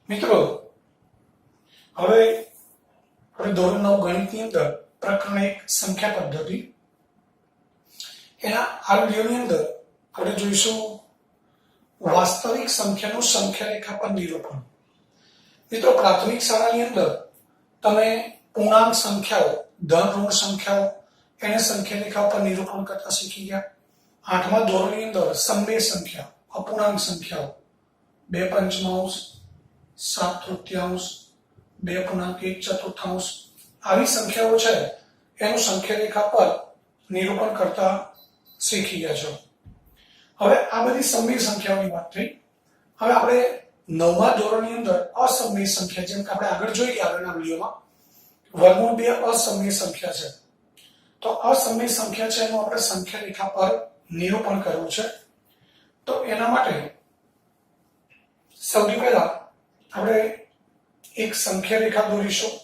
મિત્રો હવે આપણે ધોરણ 9 ગણિતની અંદર પ્રકરણ 1 સંખ્યા પદ્ધતિ એના આ વિડિયોની અંદર આપણે જોઈશું વાસ્તવિક સંખ્યાનું સંખ્યા રેખા પર નિરૂપણ। મિત્રો પ્રાથમિક શાળાની અંદર તમે પૂર્ણાંક સંખ્યાઓ ધન ઋણ સંખ્યાઓ એને સંખ્યા રેખા પર નિરૂપણ કરતા શીખી ગયા। 8મા ધોરણની અંદર સમમેય સંખ્યા અપૂર્ણાંક સંખ્યાઓ 2 પંચમાંશ 7 તૃતીયાંશ 2 પૂર્ણાંક 1 ચતુર્થાંશ આવી સંખ્યાઓ છે એનું સંખ્યા રેખા પર નિરૂપણ કરતા શીખી ગયા છો। હવે આ બધી સમમેય સંખ્યાઓની વાત થઈ। હવે આપણે 9મા ધોરણની અંદર અસમમેય સંખ્યા જેમ કે આપણે આગળ જોઈ ગયા આગળના વિડિયોમાં વર્ગમૂળ 2 અસમમેય સંખ્યા છે। તો અસમમેય સંખ્યા છે એનું આપણે સંખ્યા રેખા પર નિરૂપણ કરવું છે। તો એના માટે સૌથી પહેલા આપણે એક સંખ્યા રેખા દોરીશું।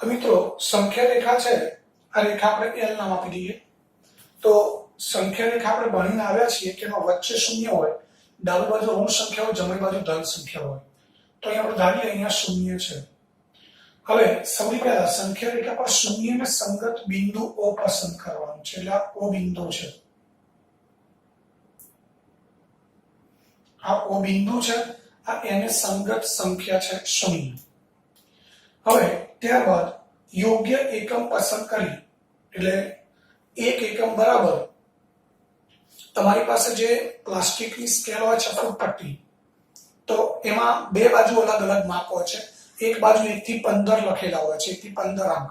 મિત્રો સંખ્યા રેખા છે આ રેખા આપણે L નામ આપી દઈએ। તો સંખ્યા રેખા આપણે ભણીને આવ્યા છીએ કે એમાં વચ્ચે શૂન્ય હોય, ડાબી બાજુ ઋણ સંખ્યા હોય, જમણી બાજુ ધન સંખ્યા હોય। તો અહીંયા આપણે ધારીએ અહીંયા શૂન્ય છે। હવે સૌથી પહેલા સંખ્યા રેખા પર શૂન્યને સંગત બિંદુ O પસંદ કરવાનું છે, એટલે આ O બિંદુ છે। આ O બિંદુ છે, આ એને સંગત સંખ્યા છે શૂન્ય। હવે ત્યારબાદ યોગ્ય એકમ પસંદ કરી એટલે એક એકમ બરાબર તમારી પાસે જે પ્લાસ્ટિકની સ્કેલ હોય છે ફૂટપટ્ટી, તો એમાં બે બાજુ અલગ અલગ માપ હોય છે। એક બાજુ 1 થી 15 લખેલા હોય છે, 1 થી 15 અંક,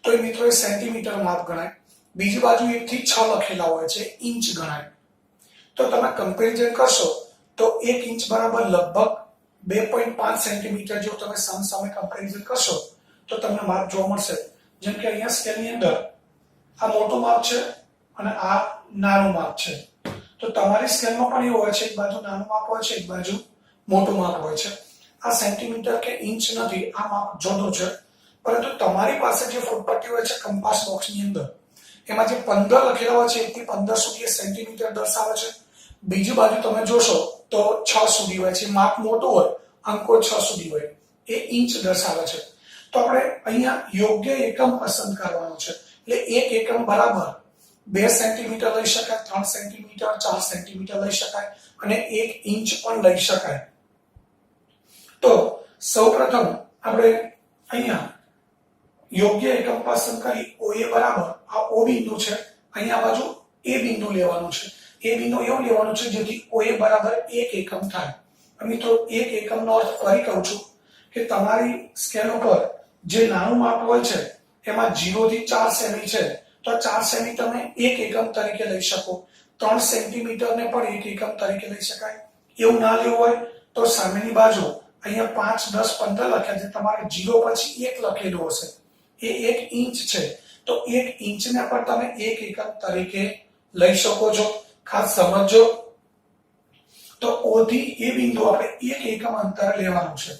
તો એ મિત્રો એ સેન્ટીમીટર માપ ગણાય। બીજી બાજુ 1 થી 6 લખેલા હોય છે, ઇંચ ગણાય। તો તમે કમ્પેરિઝન કરશો તો 1 ઇંચ બરાબર લગભગ 2.5 સેન્ટીમીટર જો તમે સામે કમ્પેરિઝન કરશો તો તમને માપ જોવા મળશે। જેમ કે અહીંયા સ્કેલની અંદર આ મોટું માપ છે અને આ નાનું માપ છે। તો તમારી સ્કેલમાં પણ એવું હોય છે, એક બાજુ નાનું માપ હોય છે, એક બાજુ મોટું માપ હોય છે। આ સેન્ટીમીટર કે ઇંચ નથી, આ માપ જુદું છે। પરંતુ તમારી પાસે જે ફૂટપટ્ટી હોય છે કંપાસ બોક્સની અંદર, એમાં જે 15 લખેલા હોય છે 1 થી 15 સુધી એ સેન્ટીમીટર દર્શાવે છે। બીજી બાજુ તમે જોશો તો 6 સુધી હોય છે, માપ મોટું હોય, અંકો 6 સુધી હોય, એ ઇંચ દર્શાવે છે। તો આપણે અહીંયા યોગ્ય એકમ પસંદ કરવાનો છે, એટલે એક એકમ બરાબર 2 સેન્ટીમીટર લઈ શકાય, 3 સેન્ટીમીટર, 4 સેન્ટીમીટર લઈ શકાય અને 1 ઇંચ પણ લઈ શકાય। તો સૌપ્રથમ આપણે અહીંયા યોગ્ય એકમ પસંદ કરી OA બરાબર આ O બિંદુ છે, અહીંયા બાજુ A બિંદુ લેવાનું છે। એ બિંદુ એવું લેવાનું છે જેથી OA બરાબર 1 એકમ થાય। મિત્રો 1 એકમનો અર્થ ફરી કહું છું કે તમારી સ્કેલ ઉપર જે નાનું માપ હોય છે એમાં 0 થી 4 સેમી છે, તો 4 સેમી તમે 1 એકમ તરીકે લઈ શકો, 3 સેન્ટીમીટર ને પણ 1 એકમ તરીકે લઈ શકાય। એવું ના લેવું હોય તો સામેની બાજુ અહીંયા 5 10 15 લખ્યા છે, તમારે 0 પછી 1 લખેલું હશે, એ 1 ઇંચ છે, તો 1 ઇંચને પણ તમે 1 એકમ તરીકે લઈ શકો છો। ખાસ સમજો તો O થી A બિંદુ આપણે 1 એકમ અંતર લેવાનું છે।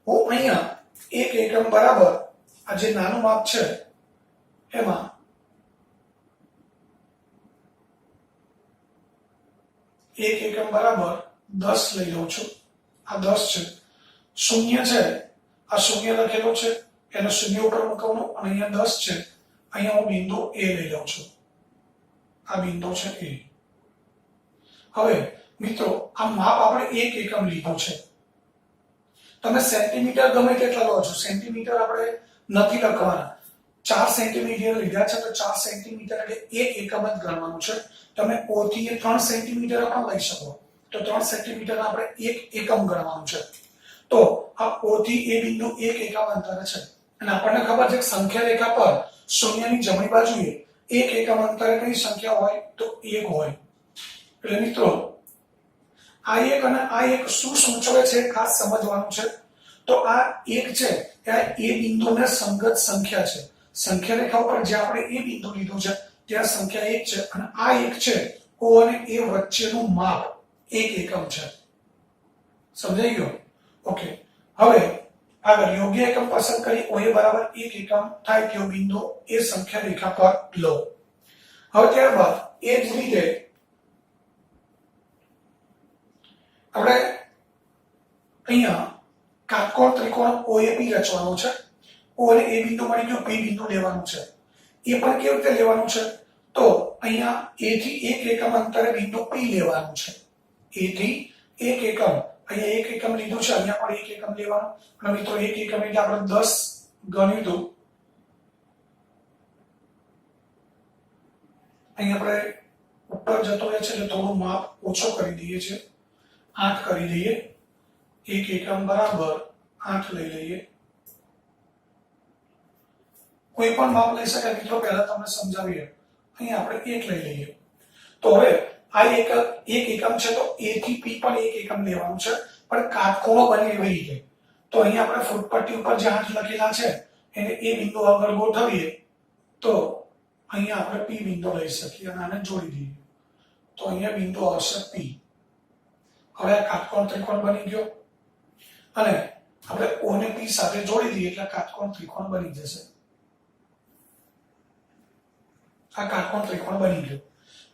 હું અહીંયા 1 એકમ બરાબર આ જે નાનું માપ છે એમાં 1 એકમ બરાબર 10 લઈ લઉં છું। આ 10 છે, શૂન્ય છે, આ શૂન્ય લખેલો છે, એને શૂન્ય ઉપર મૂકવાનું અને અહીંયા 10 છે, અહીંયા હું બિંદુ A લઈ લઉં છું। આ બિંદુ છે A। હવે મિત્રો આ માપ આપણે 1 એકમ લીધું છે। તમે સેન્ટીમીટર ગમે તેટલા લો છો, સેન્ટીમીટર આપણે નથી લખવાના। 4 સેન્ટીમીટર લીધા છે તો 4 સેન્ટીમીટર એટલે 1 એકમ જ ગણવાનું છે। તમે O થી 3 સેન્ટીમીટર પણ લઈ શકો, તો 3 સેન્ટીમીટર આપણે 1 એકમ ગણવાનું છે। તો આ O થી A બિંદુ 1 એકમ અંતરે છે અને આપણને ખબર છે કે સંખ્યા રેખા પર શૂન્યની જમણી બાજુએ 1 એકમ અંતરે કઈ સંખ્યા હોય તો 1 હોય। એટલે મિત્રો આ 1 અને આ 1 શું સૂચવે છે ખાસ સમજવાનું છે। તો આ 1 છે એ A બિંદુને સંગત સંખ્યા છે। સંખ્યા રેખા ઉપર જે આપણે A બિંદુ લીધું છે ત્યાં સંખ્યા 1 છે અને આ 1 છે O અને A વચ્ચેનું માપ 1 એકમ છે. સમજાઈ ગયું? ઓકે. હવે આગળ યોગ્ય એકમ પસંદ કરી OA બરાબર 1 એકમ થાય તેવો બિંદુ એ સંખ્યા રેખા પર લો. હવે ત્યારબાદ એ જ રીતે આપણે અહીંયા કાટકોણ ત્રિકોણ OAP રચવાનો છે. O અને A બિંદુ મળી ગયો, P બિંદુ લેવાનું છે. એ પણ કેવી રીતે લેવાનું છે? તો અહીંયા A થી 1 એકમ અંતરે બિંદુ P લેવાનું છે. A થી 1 એકમ, અહીંયા 1 એકમ લીધું છે, અહીંયા પણ 1 એકમ લેવાનું. અને મિત્રો 1 એકમ એટલે આપણે 10 ગણ્યું હતું. અહીંયા આપણે ઉપર જતો રહે છે એટલે થોડું માપ ઓછો કરી દઈએ છીએ, 8 કરી દઈએ. 1 એકમ બરાબર 8 લઈ લઈએ. કોઈ પણ માપ લઈ શકાય મિત્રો, પહેલા તમને સમજાવીએ. અહીંયા આપણે 1 લઈ લઈએ. તો હવે આ એક એકમ છે તો A થી P પણ 1 એકમ લેવાનું છે, પણ કાટખૂણો બને એવી રીતે. તો અહીંયા આપણે ફૂટપટ્ટી ઉપર જે 8 લખેલા છે એને A બિંદુ આગળ ગોઠવીએ તો અહીંયા આપણે P બિંદુ લઈ શકીએ અને આને જોડી દઈએ. તો અહીંયા બિંદુ આવશે P. હવે આ કાટકોણ ત્રિકોણ બની ગયો અને આપણે O ને P સાથે જોડી દઈએ એટલે કાટકોણ ત્રિકોણ બની જશે. આ કાટકોણ ત્રિકોણ બની ગયો.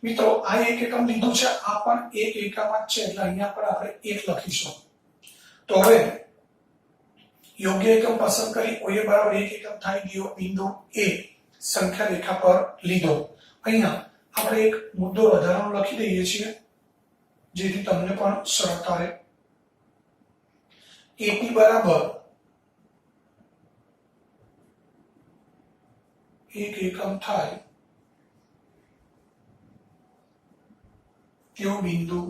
મિત્રો આ 1 એકમ લીધું છે, આ પણ 1 એકમ જ છે એટલે અહીંયા પર આપણે 1 લખીશું. તો હવે યોગ્ય એકમ પસંદ કરી OA બરાબર 1 એકમ થાય તેવો બિંદુ A સંખ્યા રેખા પર લીધો. અહીંયા આપણે એક મુદ્દો વધારાનો લખી દઈએ છીએ જેથી તમને પણ સરળતા રહે. AP બરાબર 1 એકમ થાય તેવો બિંદુ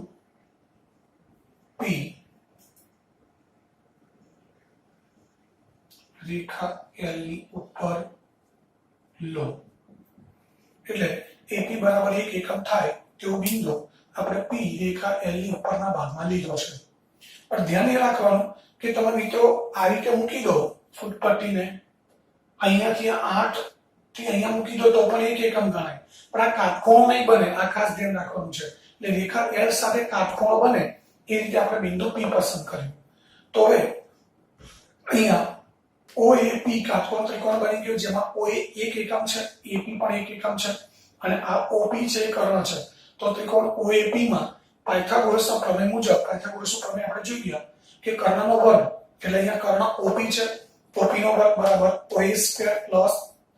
P રેખા L ની ઉપર લો. એટલે AP બરાબર 1 એકમ થાય તેવો બિંદુ આપણે P રેખા L ની ઉપરના ભાગમાં લીધો છે. પણ ધ્યાન એ રાખવાનું કે તમે મિત્રો આ રીતે મૂકી દો ફૂટપટ્ટીને, અહીંયાથી 8 થી અહીંયા મૂકી દો તો પણ 1 એકમ ગણાય, પણ આ કાટખૂણો નહીં બને, આ ખાસ ધ્યાન રાખવાનું છે. એટલે રેખા L સાથે કાટખૂણો બને એ રીતે આપણે બિંદુ P પસંદ કર્યું. તો હવે અહીંયા OAP કાટકોણ ત્રિકોણ બની ગયો જેમાં OA 1 એકમ છે, AP પણ 1 એકમ છે અને આ OP છે એ કર્ણ છે. તો ત્રિકોણ OAP માં પાયથાગોરસના પ્રમેય મુજબ, પાયથાગોરસનો પ્રમેય આપણે જોઈ ગયા કે કર્ણનો વર્ગ એટલે અહીંયા કર્ણ OP છે, OP નો વર્ગ બરાબર OA square plus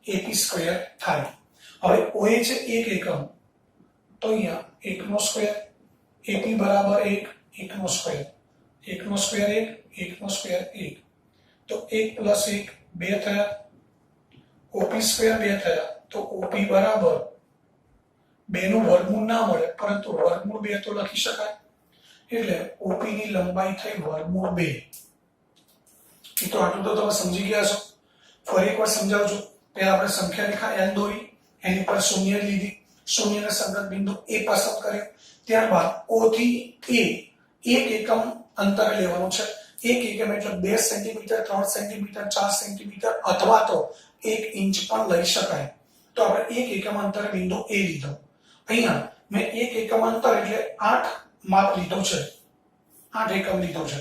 AP square થાય. હવે OA છે 1 એકમ તો અહીંયા 1 નો સ્ક્વેર, AP બરાબર 1, 1 નો સ્ક્વેર, 1 નો સ્ક્વેર 1, 1 નો સ્ક્વેર 1. તો 1 પ્લસ 1 2 થયા, OP સ્ક્વેર 2 થયા. તો OP બરાબર 2 નું વર્ગમૂળ ના મળે પરંતુ વર્ગમૂળ 2 તો લખી શકાય. એટલે OP ની લંબાઈ થઈ વર્ગમૂળ 2. તો આટલું તો તમે સમજી ગયા છો. ફરી એકવાર સમજાવજો. પહેલા આપણે સંખ્યા રેખા L દોરી, એની પર શૂન્ય લીધી, શૂન્યને સંગત બિંદુ A પસંદ કર્યો. ત્યારબાદ O થી A 1 એકમ અંતર લેવાનું છે. 1 એકમ એટલે 2 સેન્ટીમીટર, 3 સેન્ટીમીટર, 4 સેન્ટીમીટર અથવા તો 1 ઇંચ પણ લઈ શકાય. તો આપણે 1 એકમ અંતરે બિંદુ A લીધો. અહીંયા મેં 1 એકમ અંતર એટલે 8 માપ લીધો છે, 8 એકમ લીધો છે.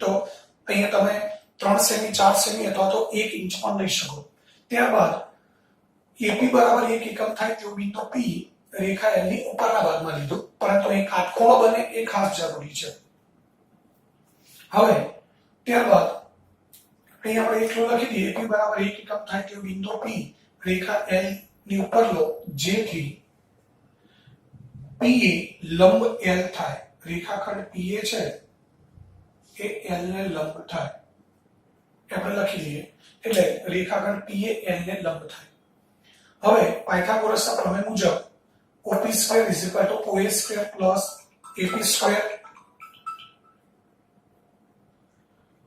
તો અહીંયા તમે 3 સેમી, 4 સેમી અથવા તો 1 ઇંચ પણ લઈ શકો. ત્યારબાદ AP બરાબર 1 એકમ થાય તેવો બિંદુ P રેખા L ની ઉપરના ભાગમાં લીધું, પરંતુ અહીં કાટખૂણો બને એ ખાસ જરૂરી છે. હવે ત્યારબાદ અહીંયા આપણે એટલું લખી દઈએ AP બરાબર 1 એકમ થાય તેવો બિંદુ P રેખા L ની ઉપર લો જેથી PA લંબ L થાય. રેખાખંડ PA છે એ L ને લંબ થાય. આપણે લખી દઈએ એટલે રેખાખંડ PA L ને લંબ થાય. હવે પાયથાગોરસના પ્રમેય મુજબ OP square = OA square plus AP square.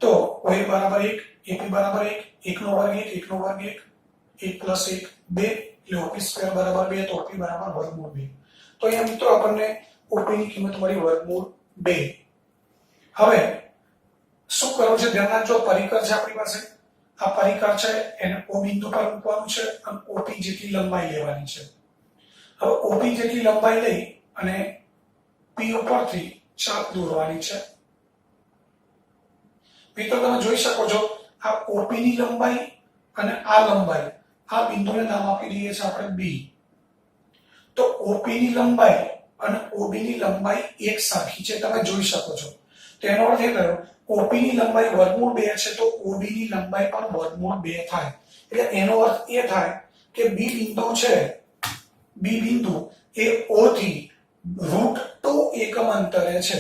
તો OA બરાબર 1, AP બરાબર 1, 1 નો વર્ગ 1, 1 નો વર્ગ 1, 1 પ્લસ 1 2 એટલે OP સ્ક્વેર બરાબર 2, તો OP બરાબર વર્ગમૂળ 2. તો અહીંયા મિત્રો આપણને OP ની કિંમત મળી વર્ગમૂળ 2. હવે શું કરવું છે ધ્યાન રાખજો. પરિકર છે આપણી પાસે, આ પરિકર છે એને O બિંદુ પર મૂકવાનું છે અને OP જેટલી લંબાઈ લેવાની છે. હવે OP જેટલી લંબાઈ લઈ અને P ઉપરથી ચાપ દોરવાની છે. મિત્રો તમે જોઈ શકો છો આ OP ની લંબાઈ અને આ લંબાઈ, આ બિંદુને નામ આપી દઈએ છીએ આપણે B. તો OP ની લંબાઈ અને OB ની લંબાઈ એક સરખી છે, તમે જોઈ શકો છો. તેનો અર્થ એ થયો OP ની લંબાઈ વર્ગમૂળ 2 છે તો OB ની લંબાઈ પણ વર્ગમૂળ 2 થાય. એટલે એનો અર્થ એ થાય કે B બિંદુ છે, B બિંદુ એ O થી √2 એકમ અંતરે છે.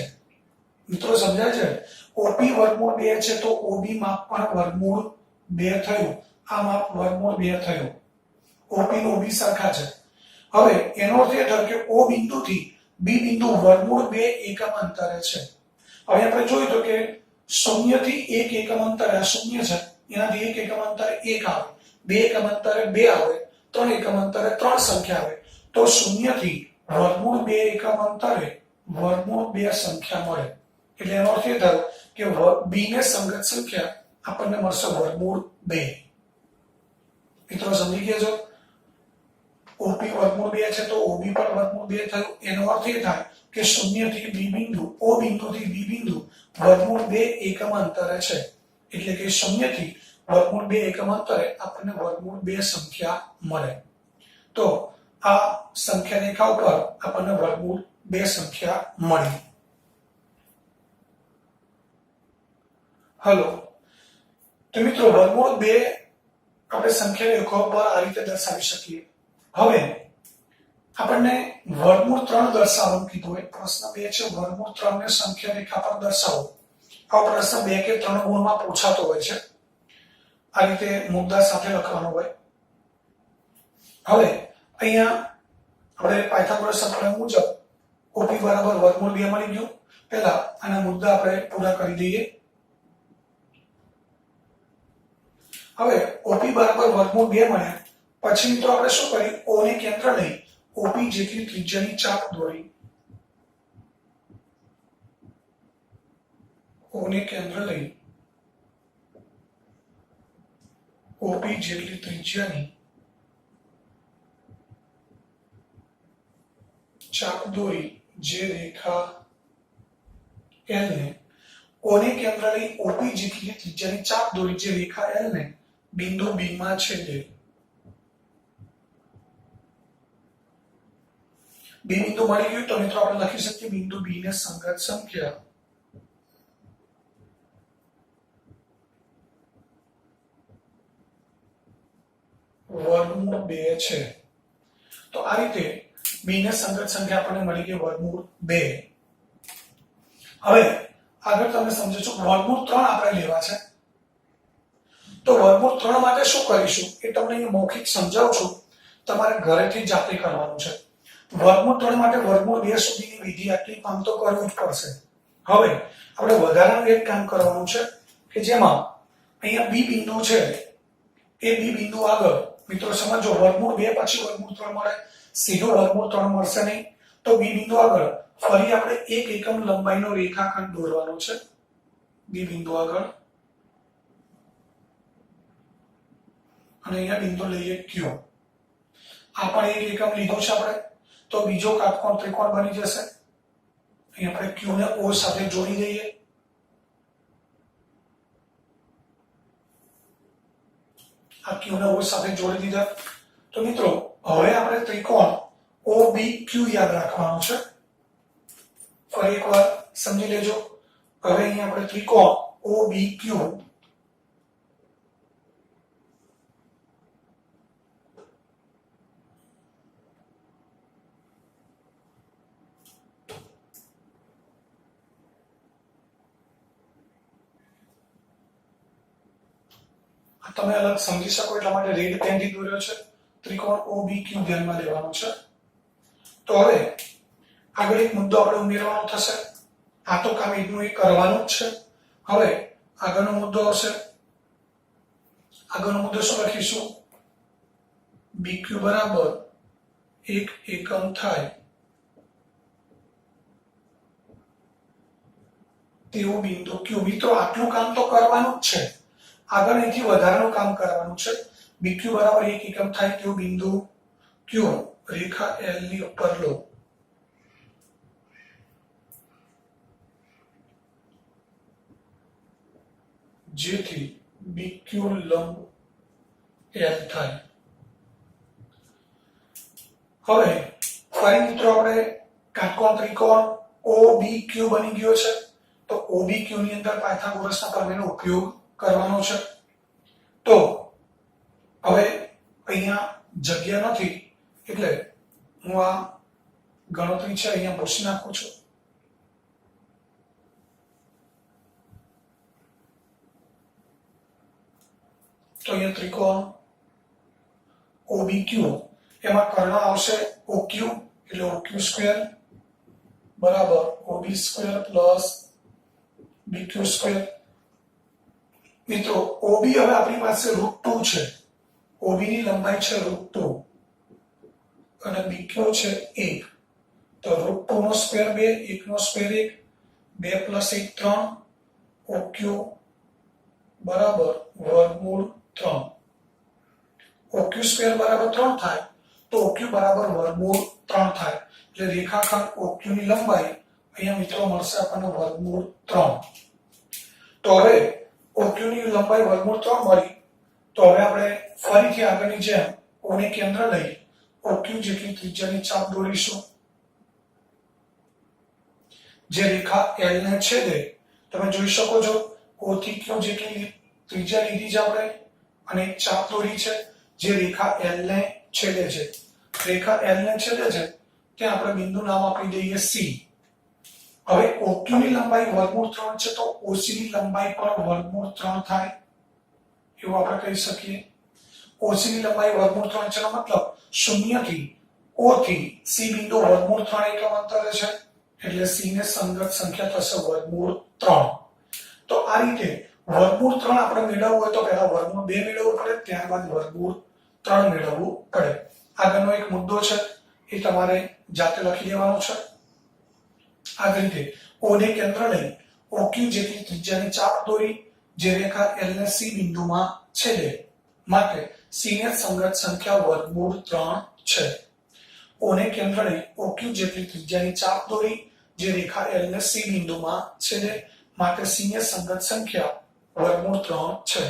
મિત્રો સમજાય છે? OP વર્ગમૂળ 2 છે તો OB માપ પણ વર્ગમૂળ 2 થયું. આ માપ વર્ગમૂળ 2 થયું. OP અને OB સરખા છે. હવે એનો અર્થ એ થયો કે O બિંદુથી B બિંદુ વર્ગમૂળ 2 એકમ અંતરે છે. હવે આપણે જોયું તો કે 0 થી 1 એકમ અંતરે આ 0 છે, એનાથી 1 એકમ અંતરે 1 આવે, 2 એકમ અંતરે 2 આવે, 3 એકમ અંતરે 3 સંખ્યા આવે. તો 0 થી વર્ગમૂળ 2 એકમ અંતરે વર્ગમૂળ 2 સંખ્યા મળે. એટલે એનો અર્થ એ થયો કે B ને સંગત સંખ્યા આપણને મળશે વર્ગમૂળ 2. મિત્રો સમજી ગયા છો? OP વર્ગમૂળ 2 છે તો OB પણ વર્ગમૂળ 2 થયું. એનો અર્થ એ થાય કે 0 થી B બિંદુ, O બિંદુથી B બિંદુ વર્ગમૂળ 2 એકમ અંતરે છે. એટલે કે 0 થી વર્ગમૂળ 2 એકમ અંતરે આપણને વર્ગમૂળ 2 સંખ્યા મળે. તો આ સંખ્યા રેખા ઉપર આપણને વર્ગમૂળ 2 સંખ્યા મળી. હલો. તો મિત્રો વર્ગમૂળ 2 આપણે સંખ્યા રેખા ઉપર આ રીતે દર્શાવી શકીએ. હવે આપણને વર્ગમૂળ 3 દર્શાવવાનું કીધું હોય. પ્રશ્ન 2 છે વર્ગમૂળ 3 ને સંખ્યા રેખા પર દર્શાવો. આ પ્રશ્ન 2 કે 3 ગુણમાં પૂછાતો હોય છે. આ રીતે મુદ્દા સાથે લખવાનો હોય. હવે અહીંયા આપણે પાયથાગોરસના પ્રમેય મુજબ OP બરાબર વર્ગમૂળ 2 મળી ગયું. પહેલા આના મુદ્દા આપણે પૂરા કરી દઈએ. હવે OP બરાબર વર્ગમૂળ 2 મળ્યા પછી મિત્રો આપણે શું કરી? O ને કેન્દ્ર લઈ OP જેટલી ત્રિજ્યાની ચાપ દોરી. O ને કેન્દ્ર લઈ OP જેટલી ત્રિજ્યાની ચાપ દોરી જે રેખા L ને O ને કેન્દ્ર લઈ OP જેટલી ત્રિજ્યાની ચાપ દોરી જે રેખા L ને બિંદુ B માં છેદે. B બિંદુ મળી ગયું તો મિત્રો આપણે લખી શકીએ બિંદુ B ને સંગત સંખ્યા વર્ગમૂળ 2 છે. તો આ રીતે B ને સંગત સંખ્યા આપણને મળી ગઈ વર્ગમૂળ 2. હવે આગળ તમે સમજો છો વર્ગમૂળ 3 આપણે લેવા છે. તો વર્ગમૂળ 3 માટે શું કરીશું એ તમને અહીં મૌખિક સમજાવું છું. તમારે ઘરેથી જાતે કરવાનું છે. વર્ગમૂળ 3 માટે વર્ગમૂળ 2 સુધીની વિધિ આટલી કામ તો કરવું જ પડશે. હવે આપણે વધારાનું એક કામ કરવાનું છે કે જેમાં અહીંયા B બિંદુ છે એ B બિંદુ આગળ મિત્રો સમજો વર્ગમૂળ 2 પછી વર્ગમૂળ 3 મળે, સીધું વર્ગમૂળ 3 મળશે નહીં. તો B બિંદુ આગળ ફરી આપણે 1 એકમ લંબાઈનો રેખાખંડ દોરવાનો છે. B બિંદુ આગળ અને અહીંયા બિંદુ લઈએ Q. આ પણ 1 એકમ લીધો છે આપણે. તો બીજો કાટકોણ ત્રિકોણ બની જશે. અહીં આપણે Q ને O સાથે જોડી દઈએ. આ Q ને O સાથે જોડી દીધા. તો મિત્રો હવે આપણે ત્રિકોણ OBQ યાદ રાખવાનું છે. ફરી એકવાર સમજી લેજો. હવે અહીં આપણે ત્રિકોણ OBQ તમે અલગ સમજી શકો એટલા માટે રેડ પેનથી દોર્યો છે. ત્રિકોણ OBQ ધ્યાનમાં લેવાનો છે. તો હવે આગળ એક મુદ્દો આપણે ઉમેરવાનો થશે. આ તો કામ એકનું એક કરવાનું જ છે. હવે આગળનો મુદ્દો આવશે. આગળનો મુદ્દો શું લખીશું? BQ બરાબર 1 એકમ થાય તેવું બિંદુ Q. મિત્રો આટલું કામ તો કરવાનું જ છે. આગળ અહીંથી વધારાનું કામ કરવાનું છે. BQ બરાબર 1 એકમ થાય તેવું બિંદુ Q રેખા L ની ઉપર લો. જેથી BQ લંબ L થાય. હવે ફરી મિત્રો આપણે કાટકોણ ત્રિકોણ OBQ બની ગયો છે. તો OBQ ની અંદર પાયથાગોરસના પ્રમેયનો ઉપયોગ કરવાનો છે. તો હવે અહીંયા જગ્યા નથી એટલે હું આ ગણતરી છે અહીંયા પૂછી નાખું છું. તો અહીંયા ત્રિકોણ OBQ એમાં કર્ણ આવશે OQ એટલે OQ સ્ક્વેર બરાબર OB square plus BQ square. મિત્રો OB હવે આપણી પાસે √2 છે. OB ની લંબાઈ છે √2 અને BQ છે 1. તો √2 નો સ્ક્વેર 2, 1 નો સ્ક્વેર 1, 2 + 1 3, OQ બરાબર વર્ગમૂળ 3. OQ સ્ક્વેર બરાબર 3 થાય તો OQ બરાબર વર્ગમૂળ 3 થાય. એટલે રેખાખંડ OQ ની લંબાઈ અહીંયા મિત્રો મળશે આપણને વર્ગમૂળ 3. તો હવે OQ ની લંબાઈ વર્ગમૂળ 3 મળી. તો હવે આપણે ફરીથી આગળની જેમ O ને કેન્દ્ર લઈ OQ જેટલી ત્રિજ્યાની ચાપ દોરીશું. જે રેખા L ને છેદે તમે જોઈ શકો છો O થી Q જેટલી ત્રિજ્યા લીધી છે આપણે અને એક ચાપ દોરી છે જે રેખા L ને છેદે છે. રેખા L ને છેદે છે ત્યાં આપણે બિંદુ નામ આપી દઈએ C. હવે OQ ની લંબાઈ વર્ગમૂળ 3 છે તો OC ની લંબાઈ પણ વર્ગમૂળ 3 થાય એવું આપણે કહી શકીએ. OC ની લંબાઈ વર્ગમૂળ 3 છે મતલબ 0 થી O થી C બિંદુ વર્ગમૂળ 3 એકમ અંતરે છે એટલે C ને સંગત સંખ્યા થશે વર્ગમૂળ 3. તો આ રીતે વર્ગમૂળ 3 આપણે મેળવવું હોય તો પહેલા વર્ગમૂળ 2 મેળવવું પડે ત્યારબાદ વર્ગમૂળ 3 મેળવવું પડે. આગળનો એક મુદ્દો છે એ તમારે જાતે લખી દેવાનો છે. આ રીતે O ને કેન્દ્ર લઈ OQ જેટલી ત્રિજ્યાની ચાપ દોરી જે રેખા L ને C બિંદુમાં છેદે માટે C ને સંગત સંખ્યા વર્ગમૂળ 3 છે. O ને કેન્દ્ર લઈ OQ જેટલી ત્રિજ્યાની ચાપ દોરી જે રેખા L ને C બિંદુમાં છેદે માટે C ને સંગત સંખ્યા વર્ગમૂળ 3 છે.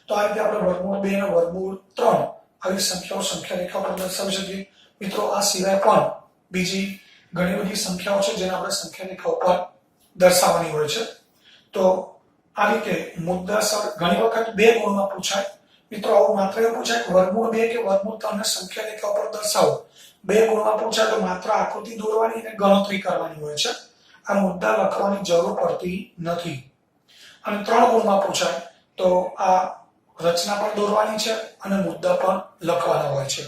તો આ રીતે આપણે વર્ગમૂળ 2 અને વર્ગમૂળ 3 આવી સંખ્યાઓ સંખ્યા રેખા પર દર્શાવી શકીએ. મિત્રો આ સિવાય પણ બીજી ઘણી બધી સંખ્યાઓ છે જેને આપણે સંખ્યા રેખા ઉપર દર્શાવવાની હોય છે. તો આ રીતે મુદ્દાસર ઘણી વખત બે ગુણમાં પૂછાય. મિત્રો આવું માત્ર એવું પૂછાય કે વર્ગમૂળ 2 કે વર્ગમૂળ 3 ને સંખ્યા રેખા ઉપર દર્શાવો. બે ગુણમાં પૂછાય તો માત્ર આકૃતિ દોરવાની અને ગણતરી કરવાની હોય છે. આ મુદ્દા લખવાની જરૂર પડતી નથી. અને 3 ગુણમાં પૂછાય તો આ રચના પણ દોરવાની છે અને મુદ્દા પણ લખવાના હોય છે.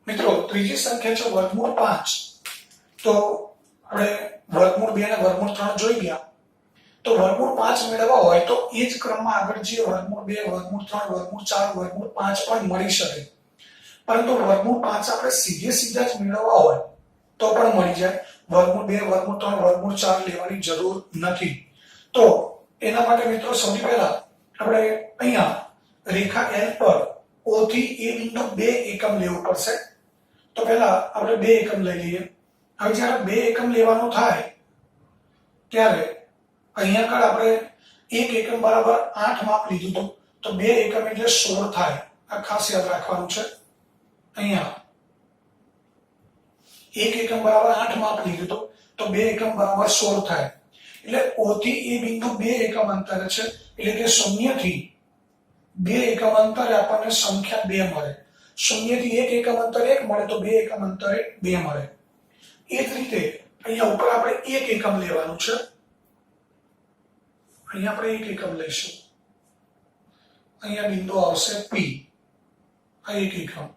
મિત્રો ત્રીજી સંખ્યા છે વર્ગમૂળ 5. તો આપણે વર્ગમૂળ 2 અને વર્ગમૂળ 3 જોઈ ગયા. તો વર્ગમૂળ 5 મેળવવા હોય તો એ જ ક્રમમાં આગળ જે વર્ગમૂળ 2, વર્ગમૂળ 3, વર્ગમૂળ 4, વર્ગમૂળ 5 પણ મળી શકે. પરંતુ વર્ગમૂળ 5 આપણે સીધા જ મેળવવા હોય તો પણ મળી જાય. વર્ગમૂળ 2, વર્ગમૂળ 3, વર્ગમૂળ 4 લેવાની જરૂર નથી. તો એના માટે મિત્રો સૌથી પહેલા આપણે અહીંયા રેખા L પર O થી A બિંદુ 2 એકમ લેવું પડશે. તો પહેલા આપણે 2 એકમ લઈ લઈએ. હવે જ્યારે 2 એકમ લેવાનું થાય ત્યારે અહીંયા આગળ આપણે 1 એકમ બરાબર 8 માપ લીધું હતું. તો 2 એકમ એટલે 16 થાય. આ ખાસ યાદ રાખવાનું છે. અહીંયા 1 એકમ બરાબર 8 માપ લીધું હતું તો 2 એકમ બરાબર 16 થાય. એટલે O થી A બિંદુ 2 એકમ અંતરે છે એટલે કે 0 થી 2 એકમ અંતરે આપણને સંખ્યા 2 મળે. 0 થી 1 એકમ અંતરે 1 મળે તો 2 એકમ અંતરે 2 મળે. એ જ રીતે અહીંયા ઉપર આપણે 1 એકમ લેવાનું છે. અહીંયા આપણે 1 એકમ લઈશું. અહીંયા બિંદુ આવશે P. આ 1 એકમ.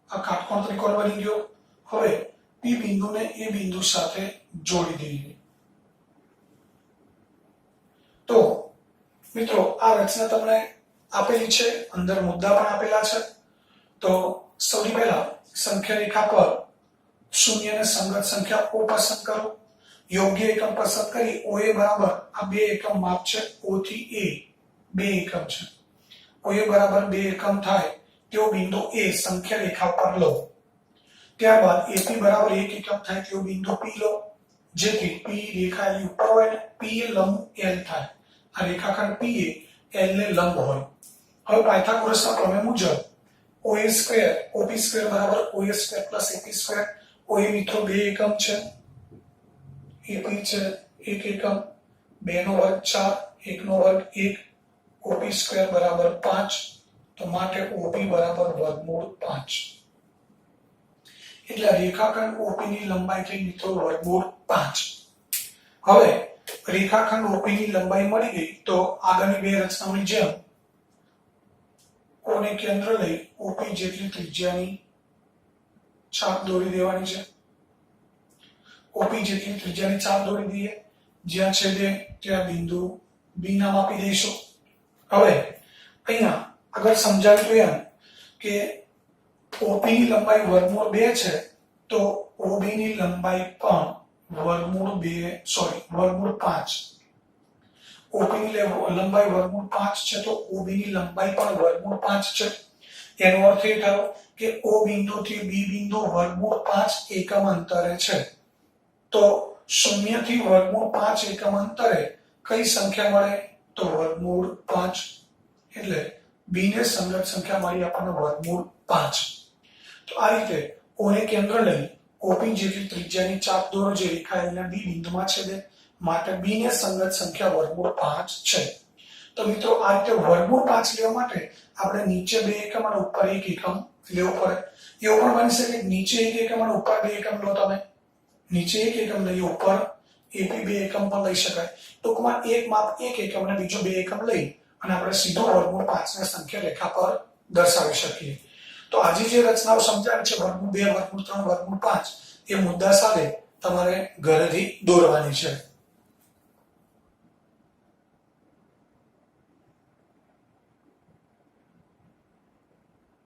આ કાટકોણ ત્રિકોણ બની ગયો. હવે P બિંદુને A બિંદુ સાથે જોડી દઈએ. તો મિત્રો આ રચના તમને આપેલી છે, અંદર મુદ્દા પણ આપેલા છે. તો સૌથી પહેલા સંખ્યા રેખા પર શૂન્ય ને સંગત સંખ્યા O પસંદ કરો. યોગ્ય એકમ પસંદ કરી OA બરાબર આ 2 એકમ માપ છે. O થી A 2 એકમ છે. OA બરાબર 2 એકમ થાય તેવો બિંદુ A સંખ્યા રેખા પર લો. ત્યારબાદ AP બરાબર 1 એકમ થાય તેવો બિંદુ P લો, જેથી P રેખા એની ઉપર હોય ને P એ લંબ L થાય. આ રેખાખંડ P એ L ને લંબ હોય. હવે પાયથાગોરસના પ્રમેય મુજબ OP સ્ક્વેર બરાબર OA square plus AP square. OA મિત્રો 2 એકમ છે, AP છે 1 એકમ, 2 નો વર્ગ 4, 1 નો વર્ગ 1, OP સ્ક્વેર બરાબર 5. તો માટે OP બરાબર વર્ગમૂળ 5. એટલે રેખાખંડ OP ની લંબાઈ થઈ મિત્રો વર્ગમૂળ 5. હવે રેખાખંડ OP ની લંબાઈ મળી ગઈ તો આગળની બે રચનાઓની જેમ O ને કેન્દ્ર લઈ OP જેટલી ત્રિજ્યાની ચાપ દોરી દેવાની છે. OP જેટલી ત્રિજ્યાની ચાપ દોરી દઈએ, જ્યાં છેદે ત્યાં બિંદુ B નામ આપી દઈશું. હવે અહીંયા આગળ સમજાવ્યું એમ કે OP ની લંબાઈ વર્ગમૂળ 2 છે તો OB ની લંબાઈ પણ વર્ગમૂળ 5. OP ની લંબાઈ વર્ગમૂળ 5 છે તો OB ની લંબાઈ પણ વર્ગમૂળ 5 છે. એનો અર્થ એ થયો કે O બિંદુથી B બિંદુ વર્ગમૂળ 5 એકમ અંતરે છે. તો 0 થી વર્ગમૂળ 5 એકમ અંતરે કઈ સંખ્યા મળે તો વર્ગમૂળ 5. એટલે B ને સંગત સંખ્યા મળી આપણને વર્ગમૂળ 5. તો આ રીતે O ને કેન્દ્ર લઈ OP જેટલી ત્રિજ્યાની ચાપ દોરો જે રેખા L ના B બિંદુમાં છેદે, માટે B ને સંગત સંખ્યા વર્ગમૂળ 5 છે. તો મિત્રો આ રીતે વર્ગમૂળ 5 લેવા માટે આપણે નીચે 2 એકમ અને ઉપર 1 એકમ લેવું પડે. એવું પણ બની શકે નીચે 1 એકમ અને ઉપર 2 એકમ લો. તમે નીચે 1 એકમ લઈ ઉપર AP 2 એકમ પણ લઈ શકાય. ટૂંકમાં એક માપ 1 એકમ અને બીજો 2 એકમ લઈ અને આપણે સીધો વર્ગમૂળ 5 ને સંખ્યા રેખા પર દર્શાવી શકીએ. તો આજે જે રચનાઓ સમજાવી છે વર્ગમૂળ 2, વર્ગમૂળ 3, વર્ગમૂળ 5 એ મુદ્દા સાથે તમારે ઘરેથી દોરવાની છે.